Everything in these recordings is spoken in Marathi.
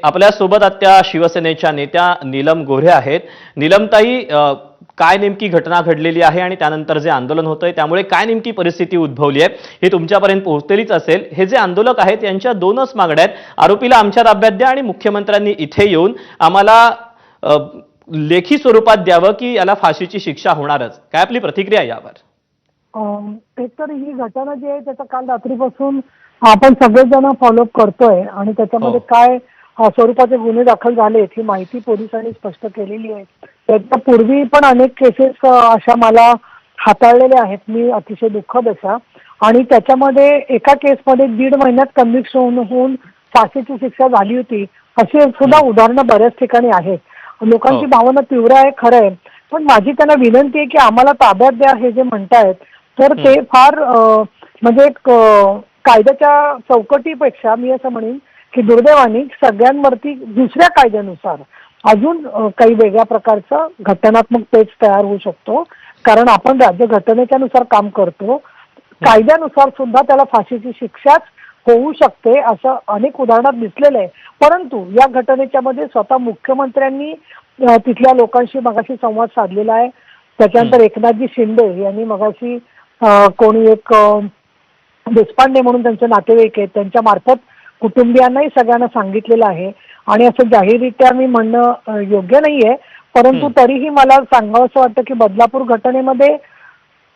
आपल्या सोबत आता शिवसेनेच्या नेत्या नीलम गोऱ्हे आहेत। नीलमताई, काय नेमकी घटना घडलेली आहे आणि त्यानंतर जे आंदोलन होतंय त्यामुळे काय नेमकी परिस्थिती उद्भवली आहे हे तुमच्यापर्यंत पोहोचलेलीच असेल। हे जे आंदोलक आहेत यांच्या दोनच मागण्या आहेत, आरोपीला आमच्या ताब्यात द्या आणि मुख्यमंत्र्यांनी इथे येऊन आम्हाला लेखी स्वरूपात द्यावं की याला फाशीची शिक्षा होणारच। काय आपली प्रतिक्रिया यावर? एकतर ही घटना जी आहे त्याचा काल रात्रीपासून आपण सगळेजण फॉलोअप करतोय आणि त्याच्यामध्ये काय स्वरूपाचे गुन्हे दाखल झालेत ही माहिती पोलिसांनी स्पष्ट केलेली आहे। त्याच्या पूर्वी पण अनेक केसेस अशा मला हाताळलेल्या आहेत मी, अतिशय दुःखद अशा, आणि त्याच्यामध्ये एका केसमध्ये 1.5 महिन्यात कन्व्हिक्शन होऊन फाशीची शिक्षा झाली होती, अशी सुद्धा उदाहरणं बऱ्याच ठिकाणी आहेत। लोकांची भावना तीव्र आहे खरं आहे, पण माझी त्यांना विनंती आहे की आम्हाला ताब्यात द्या हे जे म्हणतायत तर ते फार म्हणजे कायद्याच्या चौकटीपेक्षा मी असं म्हणेन की दुर्दैवाने सगळ्यांवरती दुसऱ्या कायद्यानुसार अजून काही वेगळ्या प्रकारचं घटनात्मक पेच तयार होऊ शकतो, कारण आपण राज्यघटनेच्या नुसार काम करतो। कायद्यानुसार सुद्धा त्याला फाशीची शिक्षाच होऊ शकते असं अनेक उदाहरणात दिसलेलं आहे। परंतु या घटनेच्या मध्ये स्वतः मुख्यमंत्र्यांनी तिथल्या लोकांशी मगाशी संवाद साधलेला आहे। त्याच्यानंतर एकनाथजी शिंदे यांनी मगाशी कोणी एक देशपांडे म्हणून त्यांचे नातेवाईक आहेत त्यांच्या मार्फत कुटुंबियांनाही सगळ्यांना सांगितलेलं आहे, आणि असं जाहीररित्या मी म्हणणं योग्य नाहीये, परंतु तरीही मला सांगावंसं वाटतं की बदलापूर घटनेमध्ये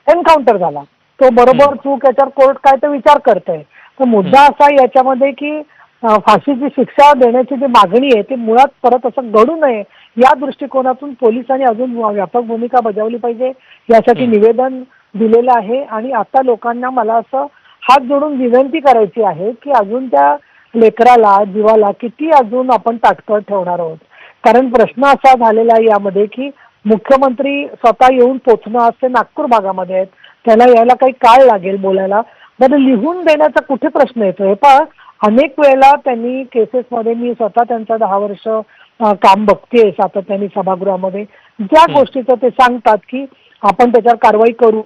एन्काउंटर झाला, तो बरोबर चूक याच्यावर कोर्ट काय तर विचार करतंय। तर मुद्दा असा याच्यामध्ये की फाशीची शिक्षा देण्याची जी मागणी आहे ती मुळात परत असं घडू नये या दृष्टिकोनातून पोलिसांनी अजून व्यापक भूमिका बजावली पाहिजे यासाठी निवेदन दिलेलं आहे। आणि आता लोकांना मला असं हात जोडून विनंती करायची आहे की अजून त्या लेकराला जीवाला किती अजून आपण ताटकळत ठेवणार आहोत, कारण प्रश्न असा झालेला आहे यामध्ये की मुख्यमंत्री स्वतः येऊन पोचणं असते नागपूर भागामध्ये आहेत, त्याला यायला काही काळ लागेल बोलायला, बरं लिहून देण्याचा कुठे प्रश्न येतो? हे पहा, अनेक वेळेला त्यांनी केसेसमध्ये मी स्वतः त्यांचं 10 वर्ष काम बघते सातत्याने सभागृहामध्ये, ज्या गोष्टीचं ते सांगतात की आपण त्याच्यावर कारवाई करू,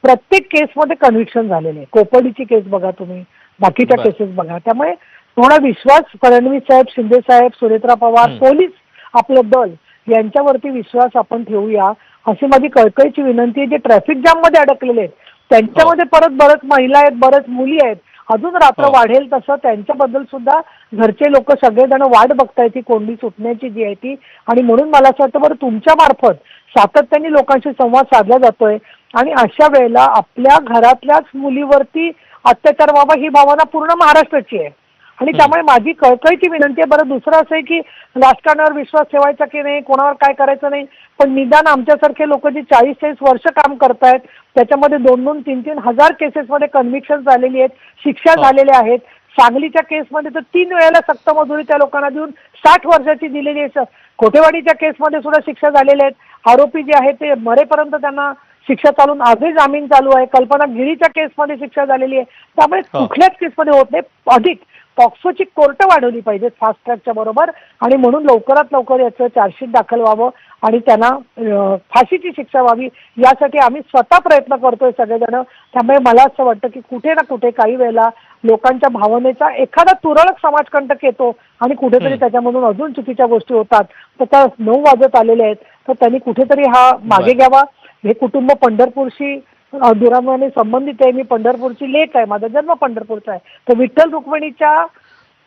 प्रत्येक केसमध्ये कन्व्हिक्शन झालेले आहे। कोपर्डीची केस बघा तुम्ही, बाकीच्या केसेस बघा, त्यामुळे थोडा विश्वास फडणवीस साहेब, शिंदे साहेब, सुनेत्रा पवार, पोलीस, आपलं दल यांच्यावरती विश्वास आपण ठेवूया अशी माझी कळकळीची विनंती आहे। जे ट्रॅफिक जाम मध्ये अडकलेले आहेत त्यांच्यामध्ये परत बरेच महिला आहेत, बरेच मुली आहेत, अजून रात्र वाढेल तसं त्यांच्याबद्दल सुद्धा घरचे लोक सगळेजण वाट बघतायत ती कोंडी सुटण्याची जी आहे ती, आणि म्हणून मला असं वाटतं बरं तुमच्या मार्फत सातत्याने लोकांशी संवाद साधला जातोय आणि अशा वेळेला आपल्या घरातल्याच मुलीवरती अत्याचार व्हावा ही भावना पूर्ण महाराष्ट्राची आहे, आणि त्यामुळे माझी कळकळीची विनंती आहे। बरं दुसरं असं आहे की राजकारणावर विश्वास ठेवायचा की नाही, कोणावर काय करायचं नाही, पण निदान आमच्यासारखे लोक जे 40-40 वर्ष काम करतायत त्याच्यामध्ये 2-2, 3-3 हजार केसेसमध्ये कन्व्हिक्शन झालेली आहेत, शिक्षा झालेल्या आहेत। सांगलीच्या केसमध्ये तर 3 वेळेला सक्त मजुरी त्या लोकांना देऊन 60 वर्षाची दिलेली आहे। कोठेवाडीच्या केसमध्ये सुद्धा शिक्षा झालेल्या आहेत, आरोपी जे आहेत ते मरेपर्यंत त्यांना शिक्षा चालून आजही जामीन चालू आहे। कल्पना गिरीच्या केसमध्ये शिक्षा झालेली आहे, त्यामुळे कुठल्याच केसमध्ये होत नाही। अधिक पॉक्सोची कोर्ट वाढवली पाहिजे फास्ट ट्रॅकच्या बरोबर, आणि म्हणून लवकरात लवकर याचं चार्जशीट दाखल व्हावं आणि त्यांना फाशीची शिक्षा व्हावी यासाठी आम्ही स्वतः प्रयत्न करतोय सगळेजण। त्यामुळे मला असं वाटतं की कुठे ना कुठे काही वेळेला लोकांच्या भावनेचा एखादा तुरळक समाजकंटक येतो आणि कुठेतरी त्याच्यामधून अजून चुकीच्या गोष्टी होतात, तर त्या 9 वाजत आलेले आहेत, तर त्यांनी कुठेतरी हा मागे घ्यावा। हे कुटुंब पंढरपूरशी दुरावाने संबंधित आहे, मी पंढरपूरची लेक आहे, माझा जन्म पंढरपूरचा आहे, तर विठ्ठल रुक्मिणीच्या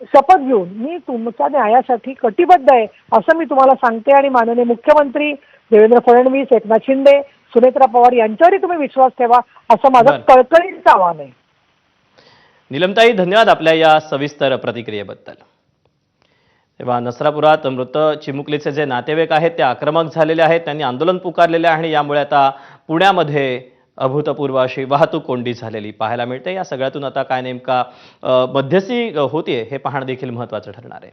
शपथ घेऊन मी तुमच्या न्यायासाठी कटिबद्ध आहे असं मी तुम्हाला सांगते। आणि माननीय मुख्यमंत्री देवेंद्र फडणवीस, एकनाथ शिंदे, सुनेत्रा पवार यांच्यावरही तुम्ही विश्वास ठेवा असं माझं कळकळीचं आव्हान आहे। नीलमताई, धन्यवाद आपल्या या सविस्तर प्रतिक्रियेबद्दल। तेव्हा नसरापुरात मृत चिमुकलीचे जे नातेवाईक आहेत ते आक्रमक झालेले आहेत, त्यांनी आंदोलन पुकारलेले आहे आणि यामुळे आता पुण्यामध्ये अभूतपूर्व अशी वाहतूक कोंडी झालेली पाहायला मिळते। या सगळ्यातून आता काय नेमका मध्यस्थी होतीये हे पाहणं देखील महत्त्वाचं ठरणार आहे।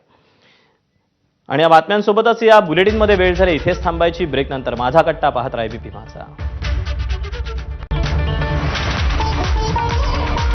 आणि या बातम्यांसोबतच या बुलेटिनमध्ये वेळ झाली इथेच थांबायची। ब्रेक नंतर माझा कट्टा पाहत राहा एबीपी माझा।